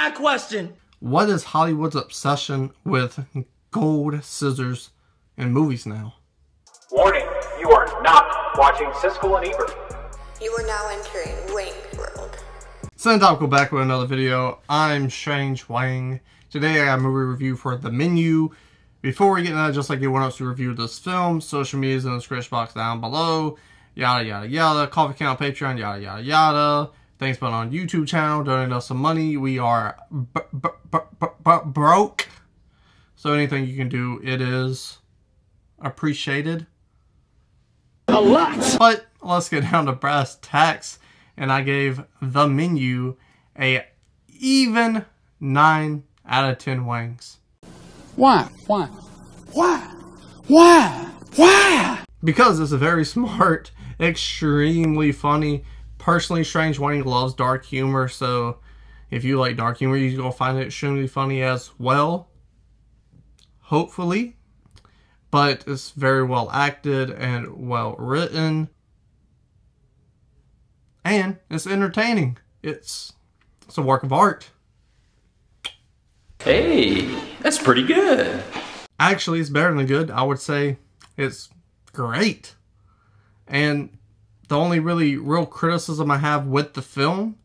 my question. What is Hollywood's obsession with gold scissors in movies now? Warning, you are not watching Siskel and Ebert. You are now entering Wang's world. So topical, back with another video. I'm Strange Wang. Today I got a movie review for The Menu. Before we get into that, just like anyone else who reviewed this film, social media is in the description box down below. Yada yada yada. Coffee account, Patreon, yada yada yada. Thanks button on YouTube channel, donate us some money. We are broke. So anything you can do, it is appreciated. A lot. But let's get down to brass tacks. And I gave The Menu a even 9 out of 10 Wangs. Why? Why? Why? Why? Why? Because it's a very smart, extremely funny. Personally, Strange Wang loves dark humor, so if you like dark humor, you're going to find it extremely funny as well. Hopefully. But it's very well acted and well written. And it's entertaining. It's a work of art. Hey, that's pretty good. Actually, it's better than good. I would say it's great. And the only really real criticism I have with the film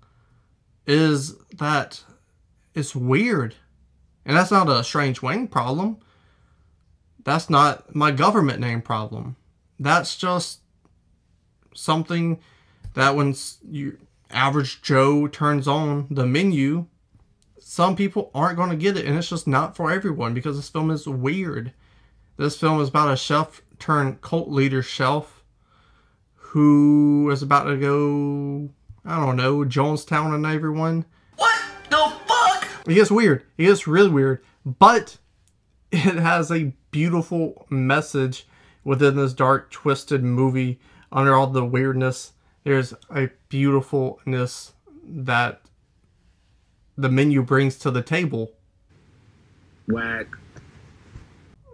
is that it's weird. And that's not a Strange Wang problem. That's not my government name problem. That's just something that when you average Joe turns on The Menu, some people aren't going to get it, and it's just not for everyone because this film is weird. This film is about a chef turned cult leader chef who is about to go, I don't know, Jonestown on everyone. What the fuck? It gets weird. It gets really weird, but it has a beautiful message within this dark, twisted movie. Under all the weirdness, there's a beautifulness that The Menu brings to the table. Whack.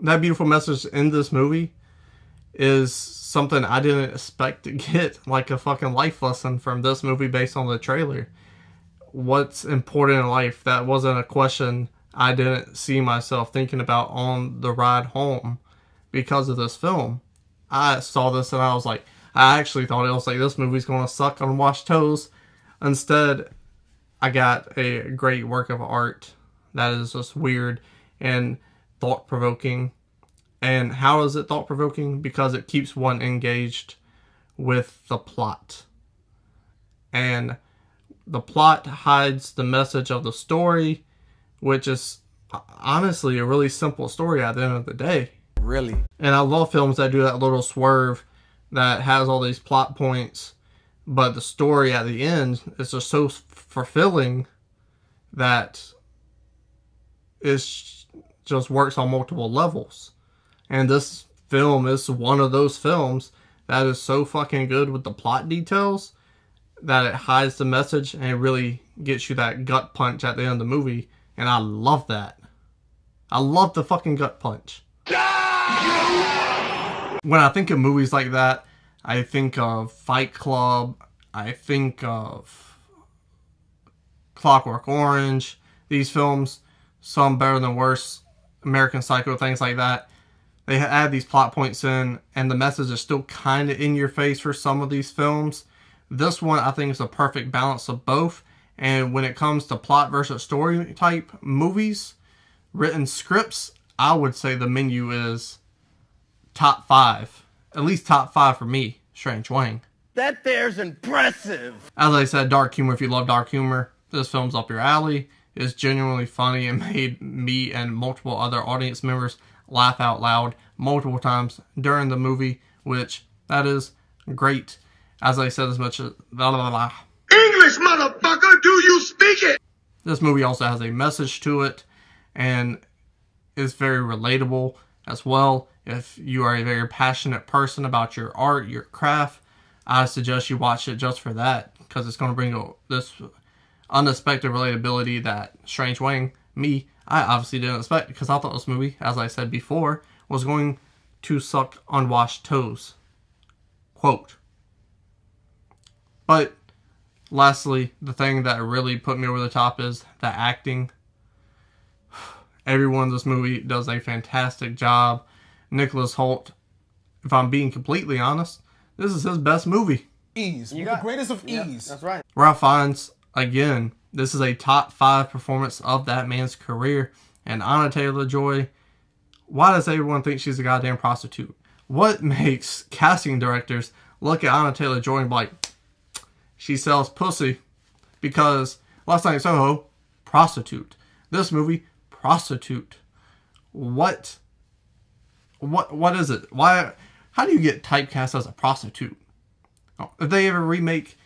That beautiful message in this movie is something I didn't expect to get, like a fucking life lesson from this movie based on the trailer. What's important in life? That wasn't a question I didn't see myself thinking about on the ride home because of this film. I saw this and I was like, I actually thought it was like, this movie's going to suck on washed toes. Instead, I got a great work of art that is just weird and thought-provoking. And how is it thought-provoking? Because it keeps one engaged with the plot. And the plot hides the message of the story, which is honestly a really simple story at the end of the day. Really? And I love films that do that little swerve that has all these plot points, but the story at the end is just so fulfilling that it just works on multiple levels. And this film is one of those films that is so fucking good with the plot details that it hides the message and it really gets you that gut punch at the end of the movie. And I love that. I love the fucking gut punch. When I think of movies like that, I think of Fight Club. I think of Clockwork Orange. These films, some better than worse, American Psycho, things like that. They add these plot points in, and the message is still kind of in your face for some of these films. This one, I think, is a perfect balance of both. And when it comes to plot versus story type movies, written scripts, I would say The Menu is top 5. At least top 5 for me, Strange Wang. That there's impressive. As I said, dark humor. If you love dark humor, this film's up your alley. It's genuinely funny and made me and multiple other audience members laugh out loud multiple times during the movie, which that is great. As I said, as much as blah, blah, blah. English, motherfucker, do you speak it? This movie also has a message to it and is very relatable as well. If you are a very passionate person about your art, your craft, I suggest you watch it just for that, because it's going to bring this unexpected relatability that Strange Wang, me, I obviously didn't expect, because I thought this movie, as I said before, was going to suck unwashed toes. Quote. But Lastly, the thing that really put me over the top is the acting. Everyone in this movie does a fantastic job. Nicholas Hoult, if I'm being completely honest, this is his best movie. Ease. The greatest of ease. That's right. Ralph Fiennes, again, this is a top 5 performance of that man's career. And Anna Taylor-Joy, why does everyone think she's a goddamn prostitute? What makes casting directors look at Anna Taylor-Joy and be like, she sells pussy? Because Last Night in Soho, prostitute. This movie, prostitute. What is it? Why? How do you get typecast as a prostitute? If they ever remake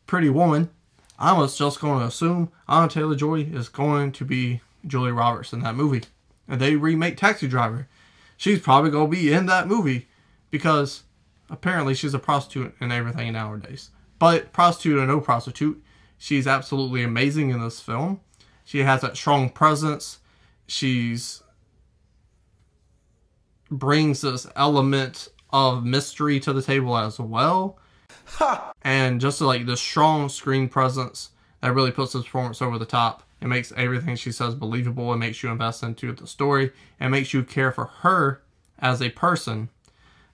Pretty Woman, I was just going to assume Anna Taylor-Joy is going to be Julia Roberts in that movie. And they remake Taxi Driver, she's probably going to be in that movie because apparently she's a prostitute and everything nowadays. But prostitute or no prostitute, she's absolutely amazing in this film. She has that strong presence. She's brings this element of mystery to the table as well. And just like the strong screen presence that really puts this performance over the top. It makes everything she says believable. It makes you invest into the story. It makes you care for her as a person.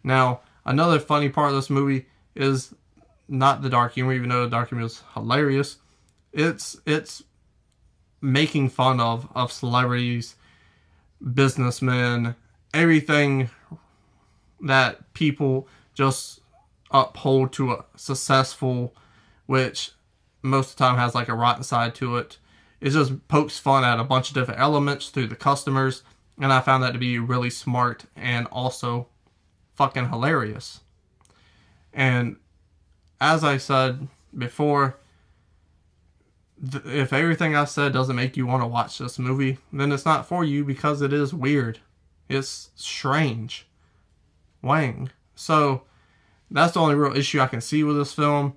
Now, another funny part of this movie is not the dark humor, even though the dark humor is hilarious. It's making fun of celebrities, businessmen, everything that people just uphold to a successful, which most of the time has like a rotten side to it. It just pokes fun at a bunch of different elements through the customers, and I found that to be really smart and also fucking hilarious. And as I said before, if everything I said doesn't make you want to watch this movie, then it's not for you because it is weird. It's strange. Wang. So that's the only real issue I can see with this film.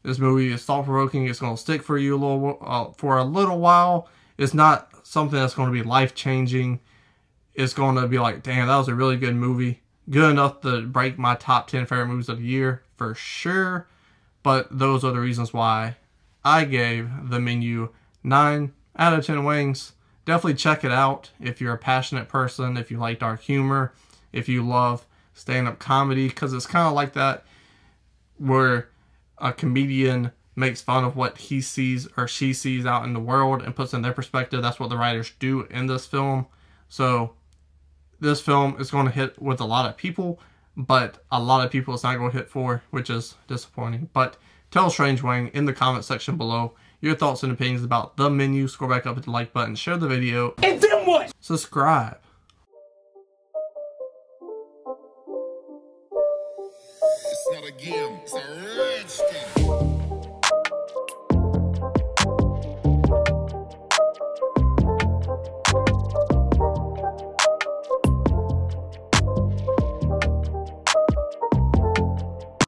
This movie is thought-provoking. It's going to stick for you for a little while. It's not something that's going to be life-changing. It's going to be like, damn, that was a really good movie. Good enough to break my top 10 favorite movies of the year, for sure. But those are the reasons why I gave The Menu 9 out of 10 Wangs. Definitely check it out if you're a passionate person, if you like dark humor, if you love stand-up comedy, because it's kind of like that where a comedian makes fun of what he sees or she sees out in the world and puts in their perspective. That's what the writers do in this film. So this film is going to hit with a lot of people, but a lot of people it's not going to hit for, which is disappointing. But tell Strange Wang in the comment section below your thoughts and opinions about The Menu. Scroll back up at the like button, share the video, And then what? subscribe. It's not a game, it's a rich thing.